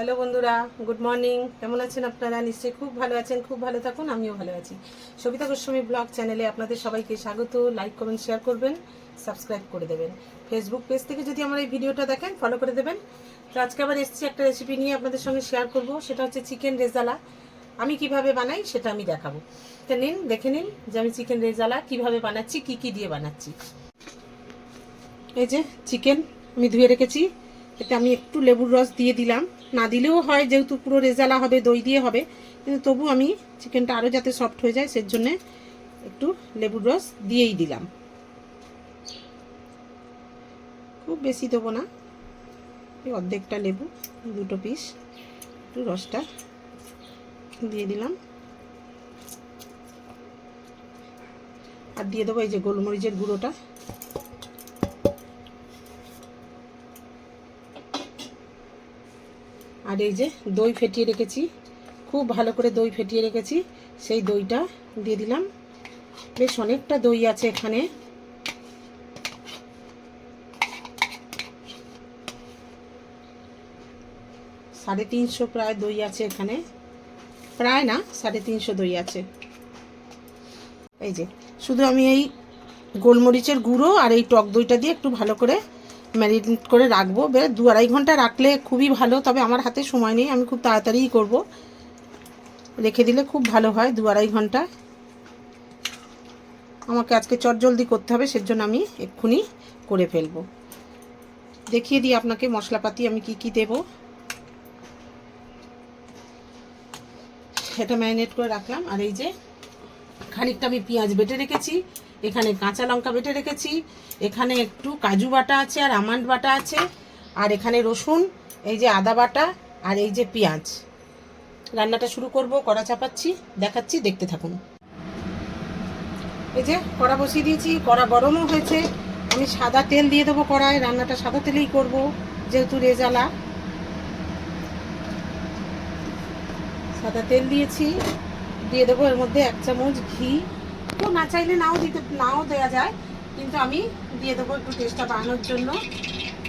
Hello বন্ধুরা, good morning. কেমন আছেন আপনারা? নিশ্চয়ই খুব ভালো আছেন, খুব ভালো থাকুন। আমিও ভালো আছি। সবিতা গোস্বামী ব্লগ চ্যানেলে আপনাদের সবাইকে স্বাগত। লাইক, কমেন্ট, শেয়ার করবেন, সাবস্ক্রাইব করে দেবেন। ফেসবুক পেজ থেকে যদি আমার এই ভিডিওটা দেখেন, ফলো করে দেবেন। তো আজকে আবার এসেছি একটা রেসিপি নিয়ে আপনাদের সঙ্গে শেয়ার করব। সেটা হচ্ছে চিকেন রেজালা। আমি কিভাবে বানাই সেটা আমি দেখাবো। তো নিন, দেখে নিন যে আমি চিকেন রেজালা কিভাবে বানাচ্ছি, কি কি দিয়ে বানাচ্ছি। এই যে চিকেন আমি ধুয়ে রেখেছি। এতে আমি একটু লেবুর রস দিয়ে দিলাম। না দিলেও হয়, যেহেতু পুরো রেজালা হবে, দই দিয়ে হবে, কিন্তু তবু আমি চিকেনটা আরও যাতে সফট হয়ে যায় সের জন্যে একটু লেবুর রস দিয়েই দিলাম। খুব বেশি দেবো না, এই অর্ধেকটা লেবু, দুটো পিস, একটু রসটা দিয়ে দিলাম। আর দিয়ে দেবো এই যে গোলমরিচের গুঁড়োটা। আর এই যে দই ফেটিয়ে রেখেছি, খুব ভালো করে দই ফেটিয়ে রেখেছি, সেই দইটা দিয়ে দিলাম। বেশ অনেকটা দই আছে এখানে। সাড়ে 300 প্রায় দই আছে এখানে, প্রায় না 350 দই আছে। এই যে শুধু আমি এই গোলমরিচের গুঁড়ো আর এই টক দইটা দিয়ে একটু ভালো করে ম্যারিনেট করে রাখবো। বেশ 2-2.5 ঘন্টা রাখলে খুবই ভালো, তবে আমার হাতে সময় নেই, আমি খুব তাড়াতাড়িই করব। রেখে দিলে খুব ভালো হয় 2-2.5 ঘন্টা। আমাকে আজকে চটজলদি করতে হবে, সেজন্য আমি এক্ষুনি করে ফেলবো। দেখিয়ে দিই আপনাকে মশলাপাতি আমি কি কি দেব। এটা ম্যারিনেট করে রাখলাম। আর এই যে খানিকটা আমি পেঁয়াজ বেটে রেখেছি, এখানে কাঁচা লঙ্কা বেটে রেখেছি, এখানে একটু কাজু বাটা আছে আর আমন্ড বাটা আছে, আর এখানে রসুন, এই যে আদা বাটা, আর এই যে পেঁয়াজ। রান্নাটা শুরু করব। কড়া চাপাচ্ছি, দেখাচ্ছি, দেখতে থাকুন। এই যে কড়া বসিয়ে দিয়েছি, কড়া গরমও হয়েছে। আমি সাদা তেল দিয়ে দেবো কড়ায়, রান্নাটা সাদা তেলেই করব যেহেতু রেজালা। সাদা তেল দিয়েছি, দিয়ে দেবো এর মধ্যে 1 চামচ ঘি। কেউ না চাইলে নাও দেওয়া যায়, কিন্তু আমি দিয়ে দেবো একটু টেস্টটা বাড়ানোর জন্য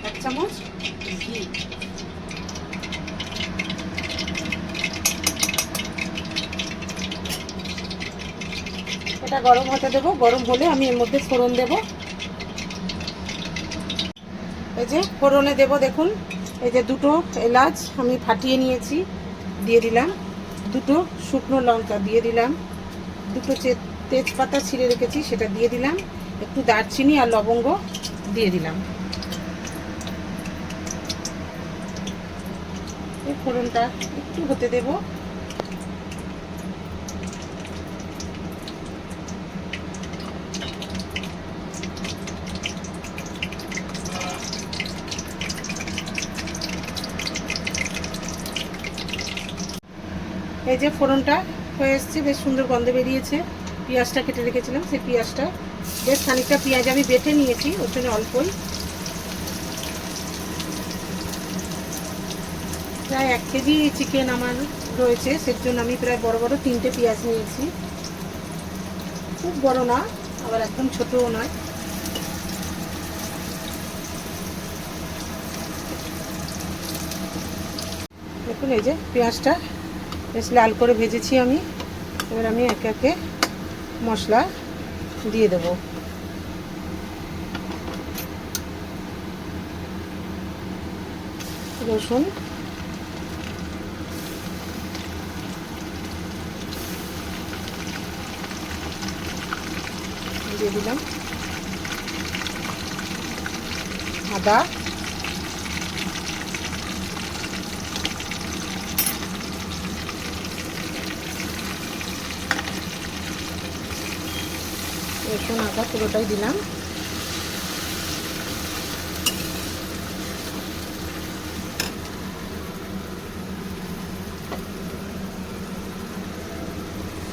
1 চামচ ঘি। এটা গরম হতে দেবো, গরম হলে আমি এর মধ্যে ফোড়ন দেব। এই যে ফোড়নে দেব, দেখুন এই যে 2টো এলাচ আমি ফাটিয়ে নিয়েছি, দিয়ে দিলাম। 2টো শুকনো লঙ্কা দিয়ে দিলাম। 2টো তেজপাতা ছিঁড়ে রেখেছি, সেটা দিয়ে দিলাম। একটু দারচিনি আর লবঙ্গ দিয়ে দিলাম। এই ফোড়নটা একটু হতে দেব। এই যে ফোড়নটা হয়ে এসছে, বেশ সুন্দর গন্ধ বেরিয়েছে। পেঁয়াজটা কেটে রেখেছিলাম, সেই পেঁয়াজটা, বেশ খানিকটা পেঁয়াজ আমি বেটে নিয়েছি, ওর জন্য অল্পই, প্রায় 1 কেজি চিকেন আমার রয়েছে, সের জন্য আমি প্রায় বড় বড় 3টে পেঁয়াজ নিয়েছি। খুব বড় না, আবার একদম ছোটও নয়। দেখুন এই যে পেঁয়াজটা বেশ লাল করে ভেজেছি আমি। এবার আমি একে একে মশলা দিয়ে দেব। রসুন, দিয়ে দিলাম। আদা, রসুন আদা পুরোটাই দিলাম।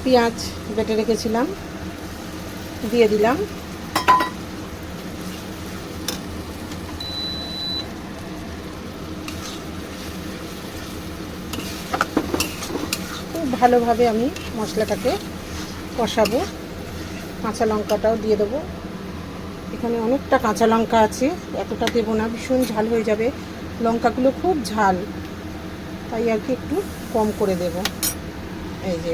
পেঁয়াজ বেটে রেখেছিলাম, দিয়ে দিলাম। খুব ভালোভাবে আমি মশলাটাকে কষাবো। কাঁচা লঙ্কাটাও দিয়ে দেবো। এখানে অনেকটা কাঁচা লঙ্কা আছে, এতটা দেবো না, ভীষণ ঝাল হয়ে যাবে। লঙ্কাগুলো খুব ঝাল। তাই আর কি একটু কম করে দেব। এই যে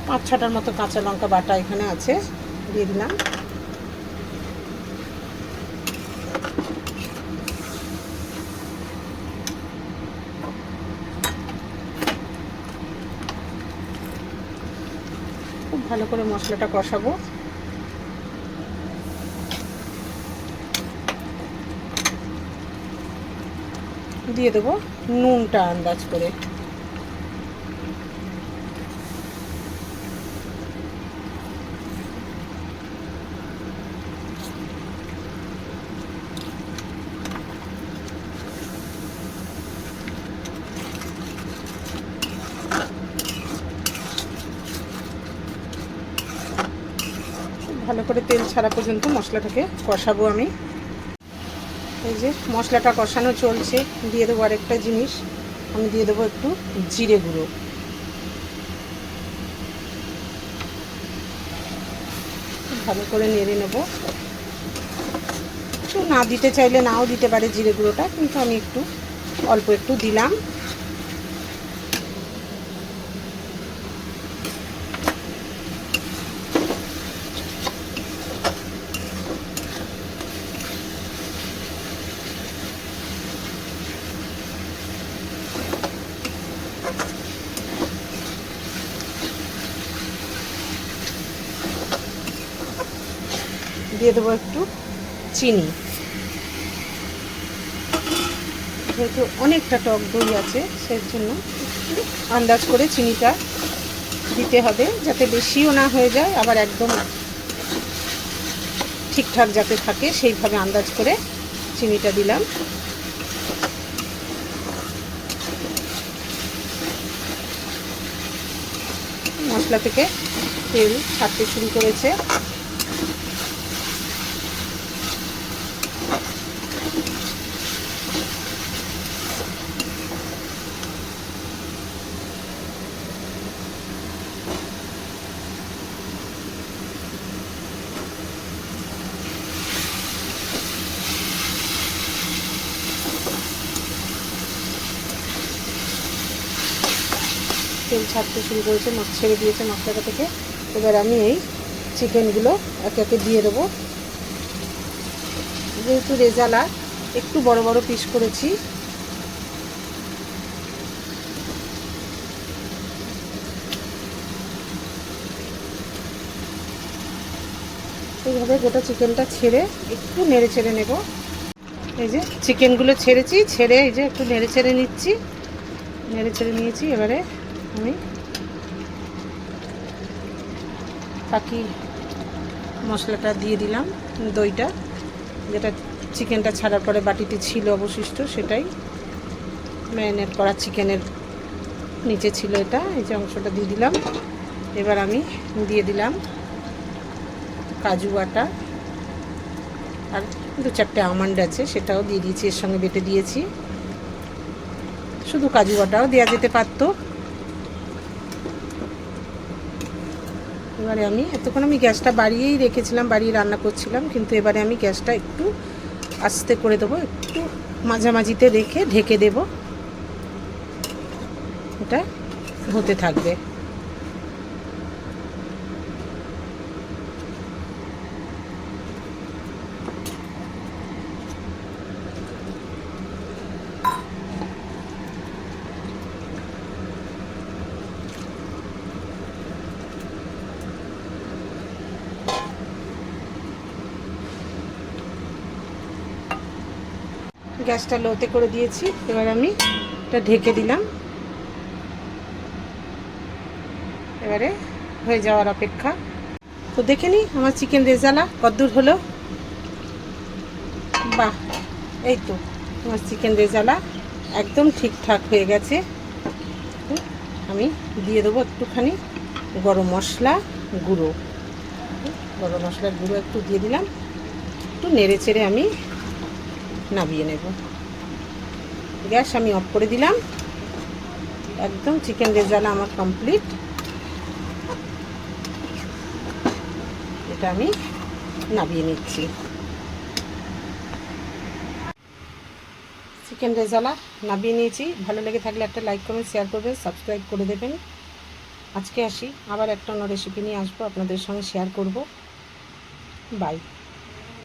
5-6টার মতো কাঁচা লঙ্কা বাটা এখানে আছে, দিয়ে দিলাম। খুব ভালো করে মশলাটা কষাবো। দিয়ে দেবো নুনটা আন্দাজ করে। ভালো করে তেল ছাড়া পর্যন্ত মশলাটাকে কষাবো আমি। এই যে মশলাটা কষানো চলছে, দিয়ে দেবো আরেকটা জিনিস, আমি দিয়ে দেবো একটু জিরে গুঁড়ো। ভালো করে নেড়ে নেব। একটু না দিতে চাইলে নাও দিতে পারে জিরে গুঁড়োটা, কিন্তু আমি একটু অল্প একটু দিলাম। দিয়ে দেবো একটু চিনি, যেহেতু অনেকটা টক দই আছে সেই জন্য আন্দাজ করে চিনিটা দিতে হবে, যাতে বেশিও না হয়ে যায়, আবার একদম ঠিকঠাক যাতে থাকে সেইভাবে আন্দাজ করে চিনিটা দিলাম। মশলা থেকে তেল ছাড়তে শুরু করেছে। তেল ছাড়তে শুরু করেছে, ছেড়ে দিয়েছে মশলাটা থেকে। এবার আমি এই চিকেনগুলো একে একে দিয়ে দেবো। যেহেতু রেজালা একটু বড় বড় পিস করেছি, এইভাবে গোটা চিকেনটা ছেড়ে একটু নেড়ে ছেড়ে নেব। এই যে চিকেনগুলো ছেড়েছি, ছেড়ে এই যে একটু নেড়ে ছেড়ে নিচ্ছি, নেড়ে ছেড়ে নিয়েছি। এবারে আমি বাকি মশলাটা দিয়ে দিলাম, দইটা যেটা চিকেনটা ছাড়ার পরে বাটিতে ছিল অবশিষ্ট, সেটাই ম্যারিনেট করা চিকেনের নিচে ছিল এটা, এই যে অংশটা দিয়ে দিলাম। এবার আমি দিয়ে দিলাম কাজু বাটা, আর 2-4টে আমন্ড আছে সেটাও দিয়ে দিয়েছি, এর সঙ্গে বেটে দিয়েছি। শুধু কাজু বাটাও দেওয়া যেতে পারতো। এবারে আমি এতক্ষণ গ্যাসটা বাড়িয়েই রেখেছিলাম, বাড়িয়ে রান্না করছিলাম, কিন্তু এবারে আমি গ্যাসটা একটু আস্তে করে দেবো, একটু মাঝামাঝিতে রেখে ঢেকে দেব, এটা হতে থাকবে। গ্যাসটা লোতে করে দিয়েছি, এবার আমি এটা ঢেকে দিলাম। এবারে হয়ে যাওয়ার অপেক্ষা। তো দেখে নিই আমার চিকেন রেজালা কতদূর হলো। বাহ, এই তো আমার চিকেন রেজালা একদম ঠিকঠাক হয়ে গেছে। আমি দিয়ে দেবো একটুখানি গরম মশলা গুঁড়ো, গরম মশলার গুঁড়ো একটু দিয়ে দিলাম। একটু নেড়ে চেড়ে আমি নামিয়ে নেব। গ্যাস আমি অফ করে দিলাম। একদম চিকেন রেজালা আমার কমপ্লিট। এটা আমি নামিয়ে নিচ্ছি। চিকেন রেজালা নামিয়ে নিয়েছি। ভালো লেগে থাকলে একটা লাইক কমেন্ট শেয়ার করবেন, সাবস্ক্রাইব করে দেবেন। আজকে আসি, আবার একটা অন্য রেসিপি নিয়ে আসবো, আপনাদের সঙ্গে শেয়ার করব। বাই।